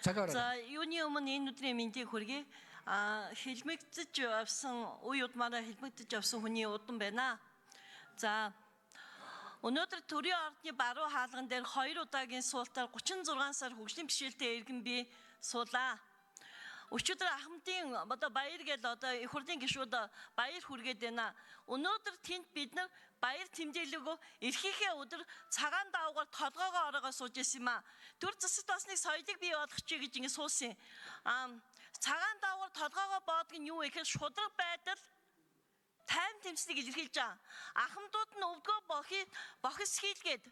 За юуны өмнө энэ өдрийн мэндийг хүргэе. Хэлмэгдэж авсан үе удмаараа хэлмэгдэж авсан хүний удам байна. За өнөөдөр төрийн ордны баруун хаалган дээр 2 удаагийн суултаар 36 сар хөгжлийн бишэлтэй иргэн би суулаа. Өчигдөр ахмадын одоо баяр гэл одоо их хурлын гишүүд баяр хүргээд байна. Өнөөдөр тэнд бид нар баяр тэмдэглэгөө эрхийнхээ өдөр цагаан даавгаар толгоогоо ороогоо сууж исэн юм а. Төр засаг тосны соёлыг бий болгочих гэж ингэ суусан. Цагаан даавгаар толгоогоо боодг нь юу вэ гэхээр шудраг байдал тайм тэмцлийг илэрхийлж байгаа. Ахмадууд нь өвдгөө бохис хийлгээд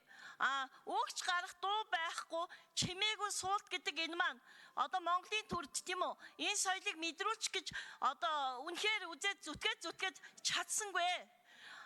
өгч гарах дуу байхгүй чимээгүй суулт гэдэг энэ маань одоо Монголын төрд тийм үү энэ соёлыг мэдрүүлчих гэж одоо үнэхээр үзээд зүтгээд чадсангүй.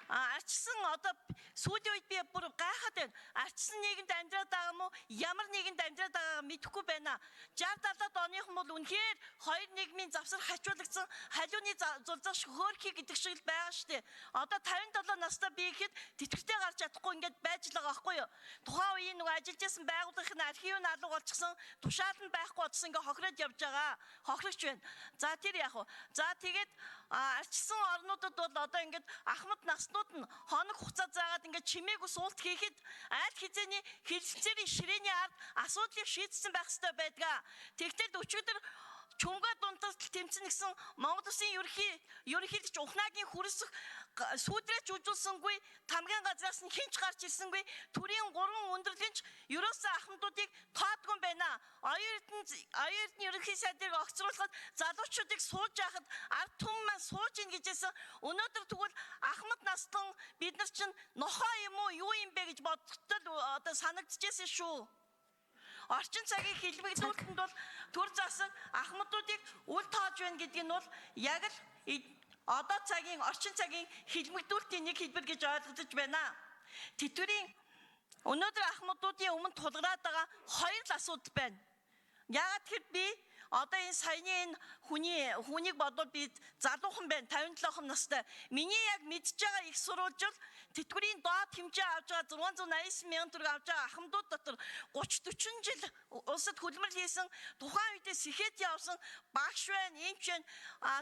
Арчсан одоо сүүлийн үед би бүр гайхаад байна. Арчсан нийгэмд амьдраад байгаа юм уу? Ямар нийгэмд амьдраад байгааг мэдэхгүй байна. 60-70 оныхон бол үнэхээр хоёр нийгмийн завсар хачуулагдсан халиуны зулзах хөөрхий гэдэг шиг л байгаа шүү дээ. Одоо 57 настай би ихэд тэтгэвртэй гарч чадахгүй ингээд байж л байгаа байхгүй юу? Тухайн үеийн нөгөө ажиллаж байсан байгууллагын архивын алга болчихсон, тушаал нь байхгүй болчихсон ингээд хохироод явж байгаа. Хохирогч байна. За тэр яах вэ? За тэгээд арчсан орнуудад бол одоо ингээд ахмад наснууд нь хоног хугацаа заагаад ингээд чимээгүй суулт хийхэд аль хизээний хэлэлцээрийн ширээний ард асуудлыг шийдсэн байх хэрэгтэй байдгаа. Тэгтэл өчигдөр чумгаа дундаас тэмцэн гэсэн Монгол Улсын ерөнхийлөгч Ухнагийн хүрсэх сүүдрэж үжүүлсэнгүй тамгын газраас нь хинч гарч ирсэнгүй төрийн 3 өндөрлөнч ерөөсөө ахмадуудыг тоодгүй байна. Оюутны ерөнхий сайдыг огцруулахад залуучуудыг сууж яхад ард түмэн маань сууж ийн гэжсэн. Өнөөдөр тэгвэл ахмад наслан бид нар чинь нохоо юм уу юу юм бэ гэж бодтол одоо санагдчихсэн шүү. Орчин цагийн хэлбэгдүүлэлтэнд бол төр засаг ахмадуудыг үл тоож байна гэдэг нь бол яг л одоо цагийн орчин цагийн хэлбэгдүүлэлтийн нэг хэлбэр гэж ойлгогдож байна. Тэтгэврийн өнөөдөр ахмадуудын өмнө тулгараад байгаа 2 асуудал байна. Яагаад тэгэхээр би одоо энэ саяны энэ хүнийг бодвол би залуухан байна 57 настай. Миний яг мэдж байгаа их сурвалжил тэтгэврийн доод хэмжээ авж байгаа 689 мянган төгрөг авж байгаа ахмадууд дотор 30-40 жил улсад хөдөлмөр хийсэн тухайн үедээ сэхэд явсан багш байна, эмч байна.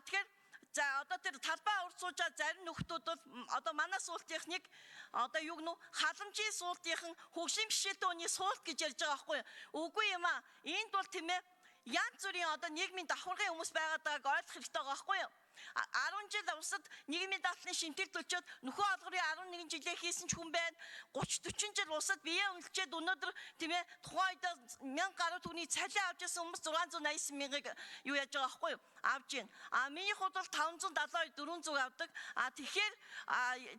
Тэгэхээр за одоо тэр талбай урд суужаа зарим нөхдүүд бол одоо манай суултынхныг одоо юу гэнэ халамжийн суултынхан хөгжлийн бишэлтэй хүний суулт гэж ярьж байгаа байхгүй юу? Үгүй юм а. Энд бол тийм ээ янз бүрийн одоо нийгмийн давхаргын хүмүүс байгаад байгааг ойлгох хэрэгтэй байгаа байхгүй юу? 10 жил улсад нийгмийн даатгалын шимтгэлд төлчөөд нөхөн олгорын 11 жилээ хийсэн ч хүн байна. 30-40 жил улсад бие үнэлчээд өнөөдөр тийм ээ тухайн үед 1000 гаруй төгрөгийн цалин авч байсан хүмүүс 689 мянгаыг юу яаж байгаа байхгүй юу? Авж гин. Миний хувьд бол 572 400 авдаг. Тэгэхээр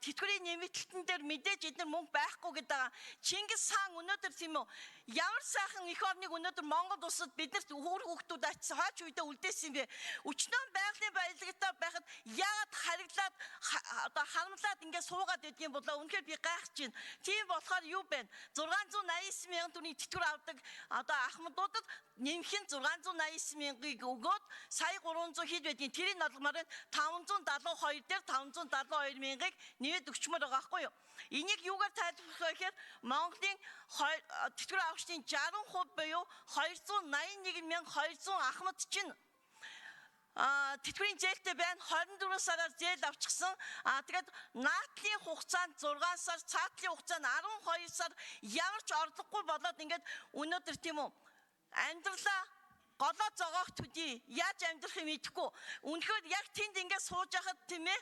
тэтгэврийн нэмэгдэлтэн дээр мэдээж эдгээр мөнгө байхгүй гэдэг байгаа. Чингис хаан өнөөдөр тийм үү ямар сайхан эх орныг өнөөдөр Монгол улсад биднэрт хүүхдүүд очиж хойч үедээ үлдээсэн юм бэ? Өчнөө байгалийн баялагтай байхад яагаад хариглаад одоо харамлаад ингээд суугаад байдгийн болоо үнэхээр би гайхаж байна. Тийм болохоор юу байна? 689 мянган төгрөгийн тэтгэвэр авдаг одоо ахмадуудад нэмэх нь 689 мянгаыг өгөөд сая 300 хэд байдгийг тэрийг олгомоор 572 дээр 572 мянгаыг нээд өгчмөр байгаа байхгүй юу? Энийг юугаар тайлбарлах вэ гэхээр Монголын тэтгэвэр авагчдын 60% буюу 281,200 ахмад чинь тэтгэврийн зээлтэй байна. 24 сараар зээл авчихсан. Тэгээд наадлын хугацаанд 6 сар, цаатлын хугацаанд 12 сар ямар ч орлогогүй болоод ингээд өнөөдөр тийм үү амьдралаа голоо зогоох төдий яаж амьдрах юм мэдэхгүй. Үнэхээр яг тэнд ингээд сууж байхад тийм ээ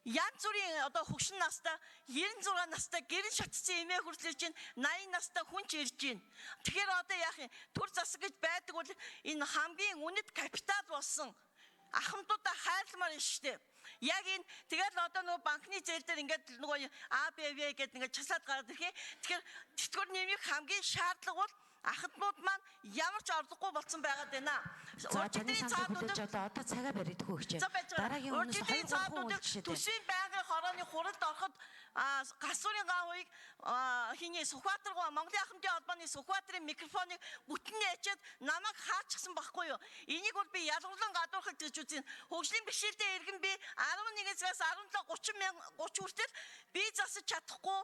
янз бүрийн одоо хөгшин настай 96 настай гэрэл шатцсан эмээ хүртэл ирж байна. 80 настай хүн ч ирж байна. Тэгэхээр одоо яах юм? Төр засаг гэж байдаг бол энэ хамгийн үнэт капитал болсон ахмадуудаа хайрламаар нь шүү дээ. Яг энэ тэгэл одоо нөгөө банкны зээл дээр ингээд нөгөө АБВ гэдэг ингээд часаад гараад ирэх. Тэгэхээр тэтгэвэр нэмэх хамгийн шаардлага бол ахмадууд маань ямар ч орлогогүй болсон байгаад байна. Урьдчилан цаадууд одоо цагаа баригдах өгч. Дараагийн өмнөс 2-3 хүн үлдчихэ. Төсвийн байнгын хорооны хуралд ороход гасуурын гаавыг хиний Сүхбаатар Монголын ахмадын холбооны Сүхбаатарын микрофоныг бүтэн нээчээд намайг хаачихсан байхгүй юу? Энийг бол би ялгарлан гадуурхаж гэж үзэн. Хөгжлийн бишэлтэй иргэн би 11 цагаас 17:30 хүртэл би засаж чадахгүй.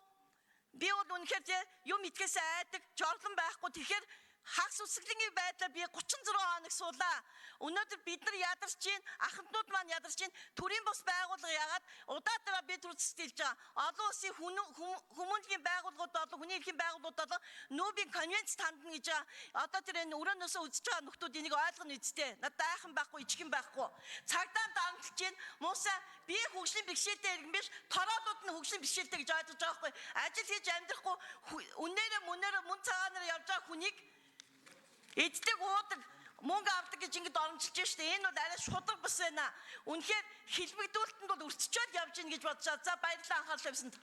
Би бол үнэхээр юм итгэээс айдаг, жорлон байхгүй. Тэгэхээр Хагас үсгэлэнгийн байдлаар би 36 хоног суулаа. Өнөөдөр бид нар ядарч чинь, ахмаднууд маань ядарч чинь, төрийн бус байгууллага яагаад удаатайгаа бид төр цэцгэлж байгаа. Олон улсын хүмүүнлэгийн байгууллагууд болон хүний эрхийн байгууллагууд болон Нүүбийн конвенц тандна гэж байгаа. Одоо тэр энэ өрөөнөөсөө үзэж байгаа нөхдүүд энийг ойлгоно үсттэй. Надад айхан байхгүй, ичгэн байхгүй. Цагдаа дарамтлж чинь муусаа би хөгжлийн бэрхшээлтэй иргэн биш, тороолууд нь хөгжлийн бэрхшээлтэй гэж ойлгож байгаа байхгүй. Ажил хийж амьдрахгүй үнээрээ мөн цагаанаар явж байгаа хүнийг эддэг уудаг мөнгө авдаг гэж ингэж оромжилж штэ. Энэ бол арай шудраг бас байна. Үнэхээр хэлбэгдүүлэлтэнд бол өртчөөд явж гин гэж бодож байгаа. За баярлалаа анхаарлаа тавьсанд.